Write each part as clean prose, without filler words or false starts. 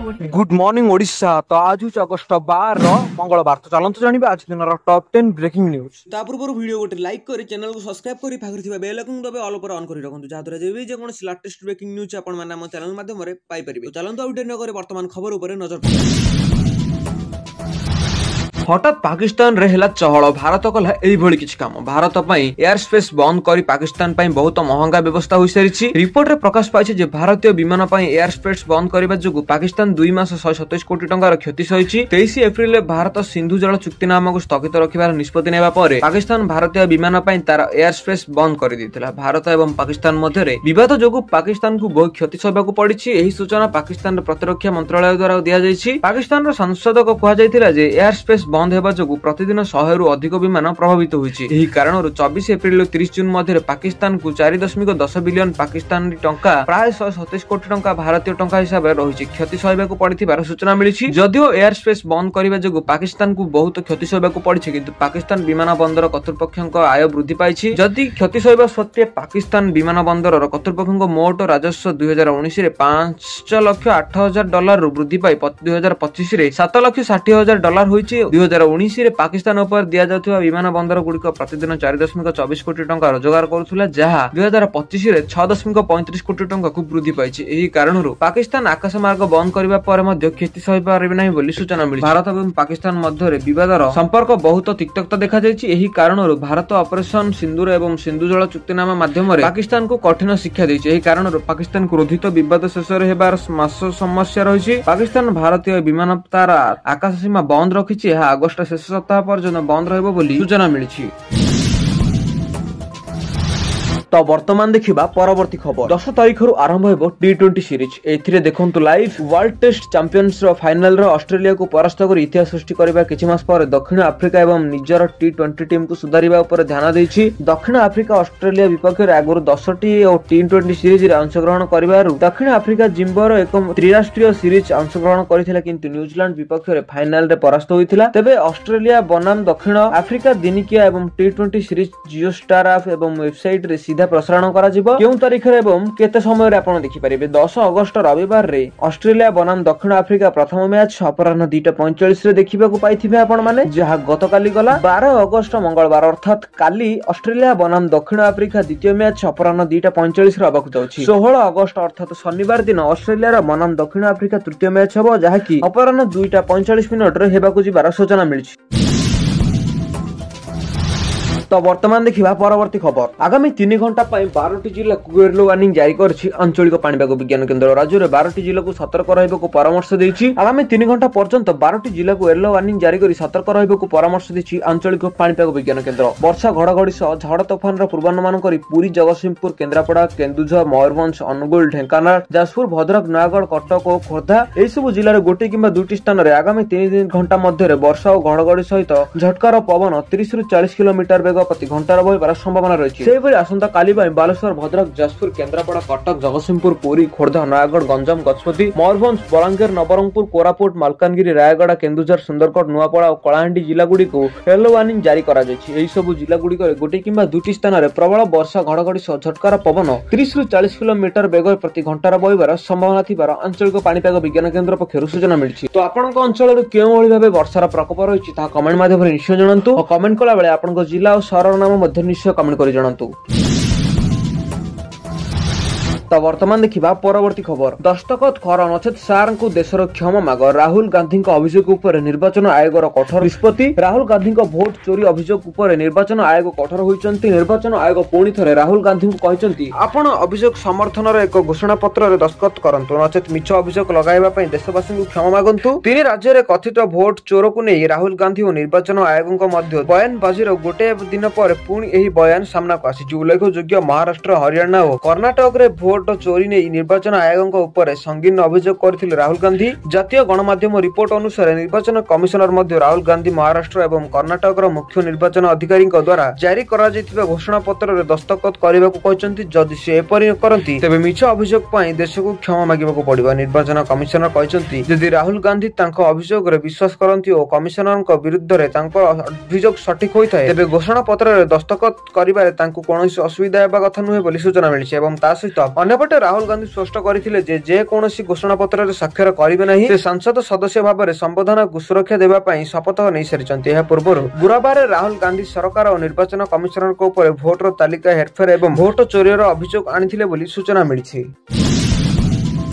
Good morning Odisha. तो आज हूँ अगस्ट 12 मंगलवार। तो चलते जानिबा आज दिन टॉप 10 ब्रेकिंग न्यूज। ता पूर्व वीडियो गोटे लाइक करी चैनल को सब्सक्राइब करी पाखरे थिबा बेल आइकन दबे ऑल पर ऑन करी रखंतु जहा द्वारा जेबे जे कोनोसी लेटेस्ट ब्रेकिंग न्यूज आपण माने हम चैनल माध्यम रे पाई परिबे। तो चलंतु आउट न करे वर्तमान खबर ऊपर नजर पकाई। हठात पाकिस्तान रे हेला चहल भारत कला एई भली किछ काम। भारत पई एयर स्पेस बंद करी पाकिस्तान पई बहुत महंगा व्यवस्था होई सारिछि। रिपोर्ट रे प्रकाश पाइछि जे भारतीय विमान पई एयर स्पेस बंद करिबा जुगु पाकिस्तान 2 मास 127 कोटी टंकार क्षति सहिछि। 23 एप्रिल रे भारत सिंधु जल चुक्तिनामा को स्थगित रखिबार निष्पत्ति नेबा परे पाकिस्तान भारतीय विमान पई तार एयर स्पेस बंद करि दिथिला। भारत एवं पाकिस्तान मध्य रे विवाद जुगु पाकिस्तान को बहुत क्षति सहबाकू पड़िछि। एही सूचना पाकिस्तान रे प्रतिरक्षा मंत्रालय द्वारा दिया जाइछि। पाकिस्तान रो सांसद को कहा जायतिला जे एयर स्पेस बंद हेबा जोगु प्रतिदिन 100 रु अधिक विमान प्रभावित होइछि। एही कारणरु 24 एप्रिल रु 30 जून मध्य पाकिस्तान को 4.10 बिलियन पाकिस्तानी टंका प्राय 127 कोटी टंका भारतीय टंका हिसाब रे रहिछि क्षति सहबाकू पड़िथिबार सूचना मिलिछि। जदिओ एयर स्पेस बंद करिबा जोगु पाकिस्तान को बहुत क्षति सहबाकू पड़िछि किंतु पाकिस्तान विमान बंदर कर्तृपक्षक आय वृद्धि पाइछि। जदि क्षति सहबा सत्वे पाकिस्तान विमान बंदर कर्तृपक्षक मोट राजस्व 2019 रे $5,08,000 रु वृद्धि पाई 2025 रे $7,60,000 होइछि। 2019 रे पाकिस्तान ऊपर दिया जाउथुवा विमान बंदर गुड़िक प्रतिदिन 4.24 कोटी टंका रोजगार करुथुला जहा 2025 रे 6.35 कोटी टंका को वृद्धि पाइछि। एही कारणरु पाकिस्तान आकाश मार्ग बंद करिबा परे मध्ये क्षति सहि पारिबे नाही बोली सूचना मिली। भारत एवं पाकिस्तान मध्ये रे विवादर संपर्क बहुत तिक्तता देखा जाइछि। एही कारणरु भारत ऑपरेशन सिंदूर एवं सिंधु जल चुक्तिनामा माध्यम रे पाकिस्तान को कठिन शिक्षा दैछि। एही कारणरु पाकिस्तान को रोधित विवाद शेष रे हेबार मास समस्या रहिछि। पाकिस्तान भारतीय विमान तार आकाश सीमा बंद रखिछि। एहा अगस्त शेष सप्ताह पर्यंत बंद रहबो बोली सूचना मिलिछि। तो वर्तमान देखिबा परवर्ती खबर। 10 तारिख रु आरंभ हेबो टी20 सीरीज। एथिरे देखंतु लाइव वर्ल्ड टेस्ट चैंपियंस रो फाइनल रो ऑस्ट्रेलिया को परास्त करी इतिहास सृष्टि करबा किछि मास पर दक्षिण अफ्रीका एवं निजर टी20 टीम को सुधारिबा ऊपर ध्यान दैछि। दक्षिण अफ्रीका ऑस्ट्रेलिया विपक्ष रे आगुर 10टी और टी20 सीरीज रे अंशग्रहण करिबारु दक्षिण अफ्रीका जिम्बार एक त्रिराष्ट्रीय सीरीज अंशग्रहण करिथिला किंतु न्यूजीलैंड विपक्ष रे फाइनल रे परास्त होइथिला। तबे ऑस्ट्रेलिया बनाम दक्षिण अफ्रीका दिनिकिया एवं टी20 सीरीज जियो स्टार ऐप एवं वेबसाइट रे सीधा प्रसारण करा जिवो। केउ तारिख रे एवं केते समय रे आपण देखि परिबे। 10 अगस्त रविवार रे ऑस्ट्रेलिया बनाम दक्षिण अफ्रीका प्रथम मैच अपराह्न 2:45 रे देखिबा को पाइथिबे आपण माने जहा गतकाली गला। 12 अगस्त मंगलवार अर्थात काली ऑस्ट्रेलिया बनाम दक्षिण अफ्रीका द्वितीय मैच अपराह्न 2:45 रे हबाकु जाउछि। 16 अगस्त अर्थात शनिवार दिन ऑस्ट्रेलिया रा बनाम दक्षिण अफ्रीका तृतीय मैच हबो जहा कि अपराह्न 2:45 मिनिट रे हेबाकु जिबार सूचना मिलिछि। तो वर्तमान देखिबा परवर्ती खबर। आगामी 3 घंटा पई 12टी जिल्ला को येलो वार्निंग जारी करछि आंचलिक पाणीपाग विज्ञान केंद्र। राज्य रे 12टी जिल्ला को सतर्क रहबो परामर्श दैछि। आगामी 3 घंटा पर्यंत 12टी जिल्ला को येलो वार्निंग जारी करी सतर्क रहबो परामर्श दैछि आंचलिक पाणीपाग विज्ञान केंद्र। वर्षा घड़घड़ी सह झड़ तूफान रो पूर्वानुमान करी पुरी जगतसिंहपुर केन्द्रापड़ा केन्दुझर मयूरभंज अनुगुल ढेंकानाल जाजपुर भद्रक नयागढ़ कटक और खोर्धा एई सब जिल्ला रे गोटे किंबा दुटी स्थान रे आगामी 3 घंटा मध्ये रे वर्षा और घड़घड़ी सहित झटकार पवन 30 रु 40 किलोमीटर वेग प्रति घंटार बहिबार संभावना रही। सेहिपरि आसंता काली बालेश्वर भद्रक जाजपुर केन्द्रापड़ा कटक जगतसिंहपुर पुरी खोर्धा नयागढ़ गंजाम गजपति मयूरभंज बलांगीर नवरंगपुर कोरापुट मालकानगिरी रायगड़ा केन्दुझर सुंदरगढ़ नुआपड़ा और कलाहांडी जिला गुडी को येलो वार्निंग जारी करा जायछि। एही सब जिला गुडी करे गोटे किंबा दुटी स्थान रे प्रबल वर्षा घड़घड़ी सह झटकार पवन 30 रु 40 किलोमीटर वेग प्रति घंटार बहिबार संभावना थिबार आंचलिक पाणीपाग विज्ञान केन्द्र पक्षरु सूचना मिलिछि। तो आपनक अंचल रे केउ भली भाबे वर्षार प्रकोप रहिछि ता कमेंट माध्यम रे निश्चय जणांतु और कमेंट कला बेले आपनक जिला और शहर नाम मध्य निश्चय कमेंट करि जणांतु। तो वर्तमान देखिबा परवर्ती खबर। दस्तखत कर नचेत सार को देशर क्षमा माग। राहुल गांधी अभियोग उपर निर्वाचन आयोगर कठोर निष्पत्ति। राहुल गांधी भोट चोरी अभियोग उपर निर्वाचन आयोग कठोर होइचंती। निर्वाचन आयोग पुणी थरे राहुल गांधी को कहचंती आपण अभियोग समर्थन रे एक घोषणा पत्र रे दस्तखत करंतु नचेत मिछ अभियोग लगाइबा पई देशवासी को क्षमा मागंतु। तीन राज्य रे कथित भोट चोर को नै राहुल गांधी और निर्वाचन आयोग मध्य बयानबाजी रो गोटे दिन पर पुणी एही बयान सामना को आसी। उल्लेखयोग्य महाराष्ट्र हरियाणा और कर्नाटक रे भोट चोरी नहीं निर्वाचन आयोग उपर संगीन अभियोग करथिले राहुल गांधी। जातीय गणमाध्यम रिपोर्ट अनुसार निर्वाचन कमिशनर मध्य राहुल गांधी महाराष्ट्र एवं कर्नाटक मुख्य निर्वाचन अधिकारी द्वारा जारी करा जायतिबा घोषणा पत्र रे दस्तखत करबा को कहचंती। जदि से एपरि करंती तबे मिछ अभियोग पई देश को क्षमा मागिबा को पड़िबा। निर्वाचन कमिशनर कहचंती जदि राहुल गांधी तांको अभियोग रे विश्वास करंती और कमिशनर को विरुद्ध रे तांको अभियोग सठिक होइथाय तबे घोषणा पत्र रे दस्तखत करिबारे तांको कोनोसी असुविधा हेबा कथा नुहे बोली सूचना मिलिछि। एवं ता सहित अन्य ଅନ୍ୟପଟେ ରାହୁଲ ଗାନ୍ଧୀ ସ୍ପଷ୍ଟ କରିଥିଲେ ଯେ କୌଣସି ଘୋଷଣା ପତ୍ରରେ ସ୍ୱାକ୍ଷର କରିବେ ନାହିଁ। ସେ ସଂସଦ ସଦସ୍ୟ ଭାବରେ ସମ୍ବୋଧନକୁ ସୁରକ୍ଷା ଦେବା ପାଇଁ ଶପଥ ନେଇସାରିଛନ୍ତି। ଏହା ପୂର୍ବରୁ ଗୁରୁବାର ରାହୁଲ ଗାନ୍ଧୀ ସରକାର ଓ ନିର୍ବାଚନ କମିଶନରଙ୍କ ଉପରେ ଭୋଟର ତାଲିକା ହେରଫେର ଏବଂ ଭୋଟ ଚୋରିର ଅଭିଯୋଗ ଆଣିଥିଲେ ବୋଲି ସୂଚନା ମିଳିଛି।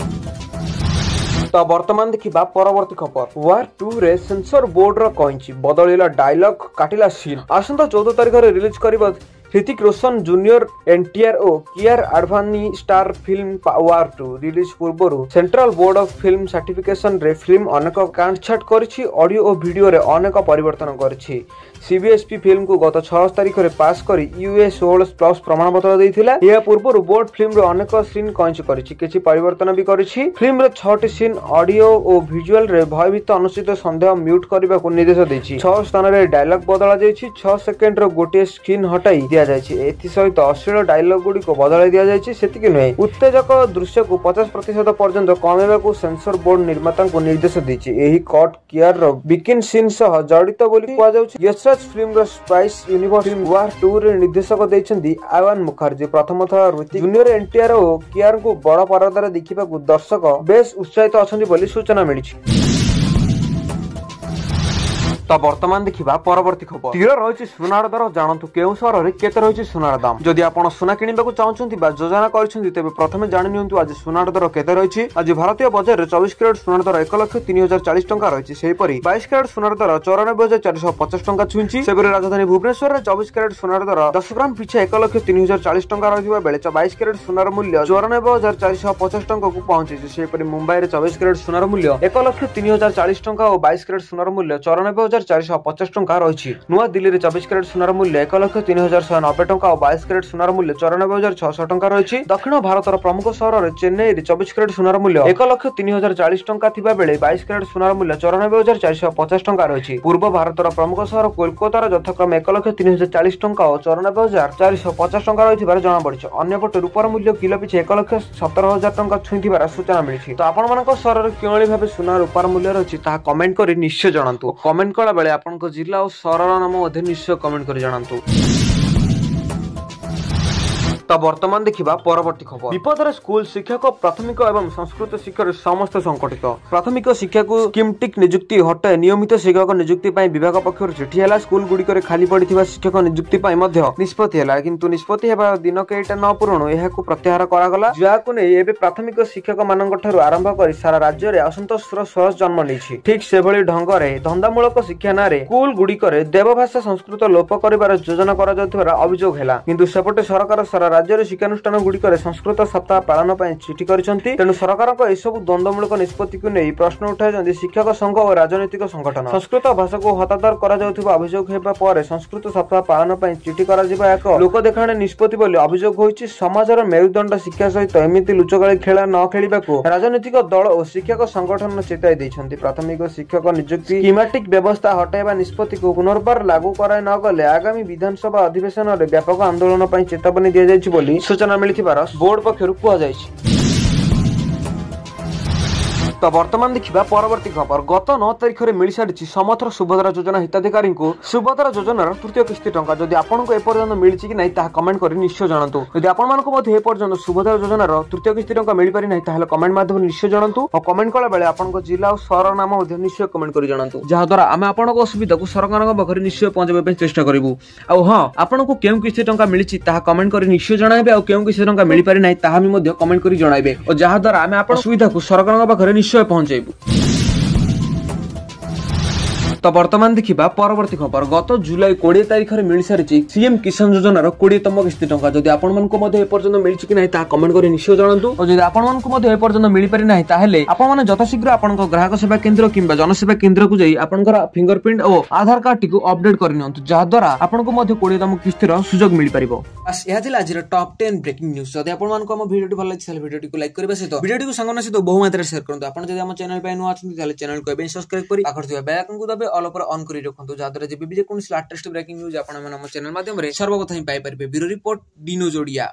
ତ ବର୍ତ୍ତମାନ ଦେଖିବା ପରବର୍ତ୍ତୀ ଖବର। ୱାର୍ 2 ରେ ସେନ୍ସର ବୋର୍ଡର କଇଁଚି ବଦଳିଲା ଡାଇଲଗ, କାଟିଲା ସିନ୍। ଆସନ୍ତା 14 ତାରିଖରେ ରିଲିଜ କରିବ ହ୍ରିତିକ ରୋଶନ ଜୁନିୟର, ଏନଟିଆର ଓ Kiara Advani star film War 2 release ପୂର୍ବରୁ Central Board of Film Certification ରେ ଫିଲ୍ମ ଅନେକ କାଟଛାଟ କରିଛି, ଅଡିଓ ଓ ଭିଡିଓରେ ଅନେକ ପରିବର୍ତ୍ତନ କରିଛି। ସିବିଏସପି ଫିଲ୍ମକୁ ଗତ 6 ତାରିଖରେ ପାସ୍ କରି ୟୁଏସ୍ 16+ ପ୍ରମାଣପତ୍ର ଦେଇଥିଲା। ଏହା ପୂର୍ବରୁ ବୋର୍ଡ ଫିଲ୍ମରେ ଅନେକ ସିନ୍ କଇଁଚି କରିଛି, କିଛି ପରିବର୍ତ୍ତନ ବି କରିଛି। ଫିଲ୍ମରେ 6ଟି ସିନ୍ ଅଡିଓ ଓ ଭିଜୁଆଲରେ ଭୟଭୀତ ଅନୁଚିତ ସନ୍ଦେହ ମ୍ୟୁଟ୍ କରିବାକୁ ନିର୍ଦ୍ଦେଶ ଦେଇଛି। 6 ସ୍ଥାନରେ ଡାଇଲଗ ବଦଳା ଯାଇଛି। 6 ସେକେଣ୍ଡର ଗୋଟିଏ ସ୍କିନ୍ ହଟାଇ ଦିଆଯାଇଛି। ଏଥିସହିତ ଅଶ୍ଳୀଳ ଡାଇଲଗ ଗୁଡ଼ିକୁ ବଦଳାଇ ଦିଆଯାଇଛି। ସେତିକି ନୁହେଁ, ଉତ୍ତେଜକ ଦୃଶ୍ୟକୁ 50% ପର୍ଯ୍ୟନ୍ତ କମାଇବାକୁ ସେନ୍ସର ବୋର୍ଡ ନିର୍ମାତାଙ୍କୁ ନିର୍ଦ୍ଦେଶ ଦେଇଛି। ଏହି କଟ୍ କିଆରାର ବିକିନି ସିନ୍ ସହ ଜଡ଼ିତ ବୋଲି କୁହାଯାଉଛି। ୟଶରାଜ ଫିଲ୍ମର ସ୍ପାଇସ୍ ୟୁନିଭର୍ସ ୱାର୍ 2 ରେ ନିର୍ଦ୍ଦେଶକ ଦେଇଛନ୍ତି ଆୟାନ ମୁଖାର୍ଜୀ। ପ୍ରଥମ ଥର ହ୍ରିତିକ ଜୁନିୟର, ଏନଟିଆର ଓ କିଆରାଙ୍କୁ ବଡ଼ ପରଦାରେ ଦେଖିବାକୁ ଦର୍ଶକ ବେଶ ଉତ୍ସାହିତ ଅଛନ୍ତି ବୋଲି ସୂଚନା ମିଳିଛି। ତ ବର୍ତ୍ତମାନ ଦେଖିବା ପରବର୍ତ୍ତୀ ଖବର। ସ୍ଥିର ରହିଛି ସୁନାର ଦର, ଜାଣନ୍ତୁ କେଉଁ ସହରରେ କେତେ ରହିଛି ସୁନାର ଦାମ। ଯଦି ଆପଣ ସୁନା କିଣିବାକୁ ଚାହୁଁଛନ୍ତି ବା ଯୋଜନା କରିଛନ୍ତି ତେବେ ପ୍ରଥମେ ଜାଣି ନିଅନ୍ତୁ ଆଜି ସୁନାର ଦର କେତେ ରହିଛି। ଆଜି ଭାରତୀୟ ବଜାରରେ 24 କ୍ୟାରେଟ ସୁନାର ଦର 1,03,040 ଟଙ୍କା ରହିଛି। ସେହିପରି 22 କ୍ୟାରେଟ ସୁନାର ଦର 94,450 ଟଙ୍କା ଛୁଇଁଛି। ସେପରି ରାଜଧାନୀ ଭୁବନେଶ୍ୱରରେ 24 କ୍ୟାରେଟ ସୁନାର ଦର 10 ଗ୍ରାମ ପିଛା 1,03,040 ଟଙ୍କା ରହିଥିବା ବେଳେ 22 କ୍ୟାରେଟ ସୁନାର ମୂଲ୍ୟ 94,450 ଟଙ୍କାକୁ ପହଞ୍ଚିଛି। ସେହିପରି ମୁମ୍ବାଇରେ 24 କ୍ୟାରେଟ ସୁନାର ମୂଲ୍ୟ 1,03,040 ଟଙ୍କା ଓ 22 କ୍ୟାରେଟ ସୁନାର ମୂଲ୍ୟ 94,450 ଟଙ୍କା ରହିଛି। ନୂଆଦିଲ୍ଲୀରେ 24 କ୍ୟାରେଟ ସୁନାର ମୂଲ୍ୟ 1,03,190 ଟଙ୍କା ଓ 22 କ୍ୟାରେଟ ସୁନାର ମୂଲ୍ୟ 94,600 ଟଙ୍କା ରହିଛି। ଦକ୍ଷିଣ ଭାରତର ପ୍ରମୁଖ ସହରରେ ଚେନ୍ନାଇରେ 24 କ୍ୟାରେଟ ସୁନାର ମୂଲ୍ୟ 1,03,040 ଟଙ୍କା ଥିବା ବେଳେ 22 କ୍ୟାରେଟ ସୁନାର ମୂଲ୍ୟ 94,450 ଟଙ୍କା ରହିଛି। ପୂର୍ବ ଭାରତର ପ୍ରମୁଖ ସହର କୋଲକାତାର ଯଥାକ୍ରମେ 1,03,040 ଟଙ୍କା ଓ 94,450 ଟଙ୍କା ରହିଥିବାର ଜଣାପଡ଼ିଛି। ଅନ୍ୟପଟେ ରୂପାର ମୂଲ୍ୟ କିଲୋ ପିଛା 1,17,000 ଟଙ୍କା ଛୁଇଁଥିବାର ସୂଚନା ମିଳିଛି। ତ ଆପଣମାନଙ୍କ ସହରରେ କିଭଳି ଭାବେ ସୁନା ରୂପାର ମୂଲ୍ୟ ରହିଛି ତାହା କମେଣ୍ଟ କରି ନିଶ୍ଚୟ ଜଣାନ୍ତୁ। କମେଣ୍ଟ କଲା ବେଳେ ଆପଣଙ୍କ ଜିଲ୍ଲା ଓ ସହରର ନାମ ମଧ୍ୟ ନିଶ୍ଚୟ କମେଣ୍ଟ କରି ଜଣାନ୍ତୁ। ତ ବର୍ତ୍ତମାନ ଦେଖିବା ପରବର୍ତ୍ତୀ ଖବର। ବିପଦରେ ସ୍କୁଲ ଶିକ୍ଷକ, ପ୍ରାଥମିକ ଏବଂ ସଂସ୍କୃତ ଶିକ୍ଷାରେ ସମସ୍ତେ ସଂକଟିତ। ପ୍ରାଥମିକ ଶିକ୍ଷାକୁ ସ୍କିମଟିକ୍ ନିଯୁକ୍ତି ହଟାଇ ନିୟମିତ ଶିକ୍ଷକ ନିଯୁକ୍ତି ପାଇଁ ବିଭାଗ ପକ୍ଷରୁ ଚିଠି ହେଲା। ସ୍କୁଲ ଗୁଡ଼ିକରେ ଖାଲି ପଡ଼ିଥିବା ଶିକ୍ଷକ ନିଯୁକ୍ତି ପାଇଁ ମଧ୍ୟ ନିଷ୍ପତ୍ତି ହେଲା, କିନ୍ତୁ ନିଷ୍ପତ୍ତି ହେବା ଦିନ କେଇଟା ନ ପୂର୍ବରୁ ଏହାକୁ ପ୍ରତ୍ୟାହାର କରାଗଲା। ଯାହାକୁ ନେଇ ଏବେ ପ୍ରାଥମିକ ଶିକ୍ଷକ ମାନଙ୍କ ଠାରୁ ଆରମ୍ଭ କରି ସାରା ରାଜ୍ୟରେ ଅସନ୍ତୋଷର ସ୍ୱର ଜନ୍ମ ନେଇଛି। ଠିକ୍ ସେଭଳି ଢଙ୍ଗରେ ଧନ୍ଦାମୂଳକ ଶିକ୍ଷା ନାଁରେ ସ୍କୁଲ ଗୁଡ଼ିକରେ ଦେବଭାଷା ସଂସ୍କୃତ ଲୋପ କରିବାର ଯୋଜନା କରାଯାଉଥିବାର ଅଭିଯୋଗ ହେଲା। କିନ୍ତୁ ସେପଟେ ସରକାର ସାରା ରାଜ୍ୟରେ ଶିକ୍ଷାନୁଷ୍ଠାନ ଗୁଡ଼ିକରେ ସଂସ୍କୃତ ସପ୍ତାହ ପାଳନ ପାଇଁ ଚିଠି କରିଛନ୍ତି। ତେଣୁ ସରକାରଙ୍କ ଏସବୁ ଦ୍ୱନ୍ଦ୍ୱମୂଳକ ନିଷ୍ପତ୍ତିକୁ ନେଇ ପ୍ରଶ୍ନ ଉଠାଇଛନ୍ତି ଶିକ୍ଷକ ସଂଘ ଓ ରାଜନୈତିକ ସଂଗଠନ। ସଂସ୍କୃତ ଭାଷାକୁ ହତାଦର କରାଯାଉଥିବା ଅଭିଯୋଗ ହେବା ପରେ ସଂସ୍କୃତ ସପ୍ତାହ ପାଳନ ପାଇଁ ଚିଠି କରାଯିବା ଏକ ଲୋକଦେଖାଣୀ ନିଷ୍ପତ୍ତି ବୋଲି ଅଭିଯୋଗ ହୋଇଛି। ସମାଜର ମେରୁଦଣ୍ଡ ଶିକ୍ଷା ସହିତ ଏମିତି ଲୁଚକାଳି ଖେଳ ନ ଖେଳିବାକୁ ରାଜନୈତିକ ଦଳ ଓ ଶିକ୍ଷକ ସଂଗଠନ ଚେତାଇ ଦେଇଛନ୍ତି। ପ୍ରାଥମିକ ଶିକ୍ଷକ ନିଯୁକ୍ତି ସ୍କିମାଟିକ୍ ବ୍ୟବସ୍ଥା ହଟାଇବା ନିଷ୍ପତ୍ତିକୁ ପୁନର୍ବାର ଲାଗୁ କରାଇ ନ ଗଲେ ଆଗାମୀ ବିଧାନସଭା ଅଧିବେଶନରେ ବ୍ୟାପକ ଆନ୍ଦୋଳନ ପାଇଁ ଚେତାବନୀ ଦିଆଯାଇଛି ବୋଲି ସୂଚନା ମିଳିଥିବାର ବୋର୍ଡ ପକ୍ଷରୁ କୁହାଯାଇଛି। ତ ବର୍ତ୍ତମାନ ଦେଖିବା ପରବର୍ତ୍ତୀ ଖବର। ଗତ 9 ତାରିଖରେ ମିଳିସାରିଛି ସମଥର ସୁଭଦ୍ରା ଯୋଜନା ହିତାଧିକାରୀଙ୍କୁ ସୁଭଦ୍ରା ଯୋଜନାର ତୃତୀୟ କିସ୍ତି ଟଙ୍କା। ଯଦି ଆପଣଙ୍କୁ ଏପର୍ଯ୍ୟନ୍ତ ମିଳିଛି କି ନାହିଁ ତାହା କମେଣ୍ଟ କରି ନିଶ୍ଚୟ ଜଣାନ୍ତୁ। ଯଦି ଆପଣମାନଙ୍କୁ ମଧ୍ୟ ଏପର୍ଯ୍ୟନ୍ତ ସୁଭଦ୍ରା ଯୋଜନାର ତୃତୀୟ କିସ୍ତି ଟଙ୍କା ମିଳିପାରି ନାହିଁ ତାହେଲେ କମେଣ୍ଟ ମାଧ୍ୟମରେ ନିଶ୍ଚୟ ଜଣାନ୍ତୁ। ଆଉ କମେଣ୍ଟ କଲା ବେଳେ ଆପଣଙ୍କ ଜିଲ୍ଲା ଓ ସହରର ନାମ ମଧ୍ୟ ନିଶ୍ଚୟ କମେଣ୍ଟ କରି ଜଣାନ୍ତୁ, ଯାହାଦ୍ୱାରା ଆମେ ଆପଣଙ୍କ ଅସୁବିଧାକୁ ସରକାରଙ୍କ ପାଖରେ ନିଶ୍ଚୟ ପହଞ୍ଚାଇବା ପାଇଁ ଚେଷ୍ଟା କରିବୁ। ଆଉ ହଁ, ଆପଣଙ୍କୁ କେଉଁ କିସ୍ତି ଟଙ୍କା ମିଳିଛି ତାହା କମେଣ୍ଟ କରି ନିଶ୍ଚୟ ଜଣାଇବେ। ଆଉ କେଉଁ କିସ୍ତି ଟଙ୍କା ମିଳିପାରି ନାହିଁ ତାହା ବି ମଧ୍ୟ କମେଣ୍ଟ କରି ଜଣାଇବେ, ଓ ଯାହାଦ୍ୱାରା ଆମେ ଆପଣଙ୍କ ଅସୁବିଧାକୁ ସରକାରଙ୍କ ପାଖରେ ନିଶ୍ଚୟ ପହଞ୍ଚାଇବୁ। ତ ବର୍ତ୍ତମାନ ଦେଖିବା ପରବର୍ତ୍ତୀ ଖବର। ଗତ ଜୁଲାଇ 20 ତାରିଖରେ ମିଳିସାରିଛି ସିଏମ୍ କିଷାନ ଯୋଜନାର 20ତମ କିସ୍ତି ଟଙ୍କା। ଯଦି ଆପଣମାନଙ୍କୁ ମଧ୍ୟ ଏପର୍ଯ୍ୟନ୍ତ ମିଳିଛି କି ନାହିଁ ତାହା କମେଣ୍ଟ କରି ନିଶ୍ଚୟ ଜଣାନ୍ତୁ। ଓ ଯଦି ଆପଣମାନଙ୍କୁ ମଧ୍ୟ ଏପର୍ଯ୍ୟନ୍ତ ମିଳିପାରି ନାହିଁ ତାହେଲେ ଆପଣମାନେ ଯଥାଶୀଘ୍ର ଆପଣଙ୍କ ଗ୍ରାହକ ସେବା କେନ୍ଦ୍ର କିମ୍ବା ଜନସେବା କେନ୍ଦ୍ରକୁ ଯାଇ ଆପଣଙ୍କର ଫିଙ୍ଗରପ୍ରିଣ୍ଟ ଓ ଆଧାର କାର୍ଡଟିକୁ ଅପଡେଟ୍ କରିନିଅନ୍ତୁ, ଯାହାଦ୍ୱାରା ଆପଣଙ୍କୁ ମଧ୍ୟ 20ତମ କିସ୍ତିର ସୁଯୋଗ ମିଳିପାରିବ। ଏହା ଥିଲା ଆଜିର ଟପ୍ 10 ବ୍ରେକିଂ ନ୍ୟୁଜ୍। ଯଦି ଆପଣମାନଙ୍କୁ ଆମ ଭିଡ଼ିଓଟି ଭଲ ଲାଗିଛି ତାହେଲେ ଭିଡ଼ିଓଟିକୁ ଲାଇକ୍ କରିବା ସହିତ ଭିଡ଼ିଓଟିକୁ ସାଙ୍ଗମାନଙ୍କ ସହିତ ବହୁ ମାତ୍ରାରେ ସେୟାର କରନ୍ତୁ। ଆପଣ ଯଦି ଆମ ଚ୍ୟାନେଲ ପାଇଁ ନୂଆ ଅଛନ୍ତି ତାହେଲେ ଚ୍ୟାନେଲକୁ ଏବେ ସବସ୍କ୍ରାଇବ କରି ପାଖରେ ଥିବା ବେଲ୍ ଆଇକନକୁ ଦବାଇ ଅଲ୍ ଉପରେ ଅନ୍ କରି ରଖନ୍ତୁ, ଯାହାଦ୍ୱାରା ଯେବେ ବି ଯେକୌଣସି ଲାଟେଷ୍ଟ ବ୍ରେକିଂ ନ୍ୟୁଜ୍ ଆପଣମାନେ ଆମ ଚ୍ୟାନେଲ ମାଧ୍ୟମରେ ସର୍ବପ୍ରଥମେ ପାଇପାରିବେ। Bureau report, Dino ଯୋଡ଼ିଆ।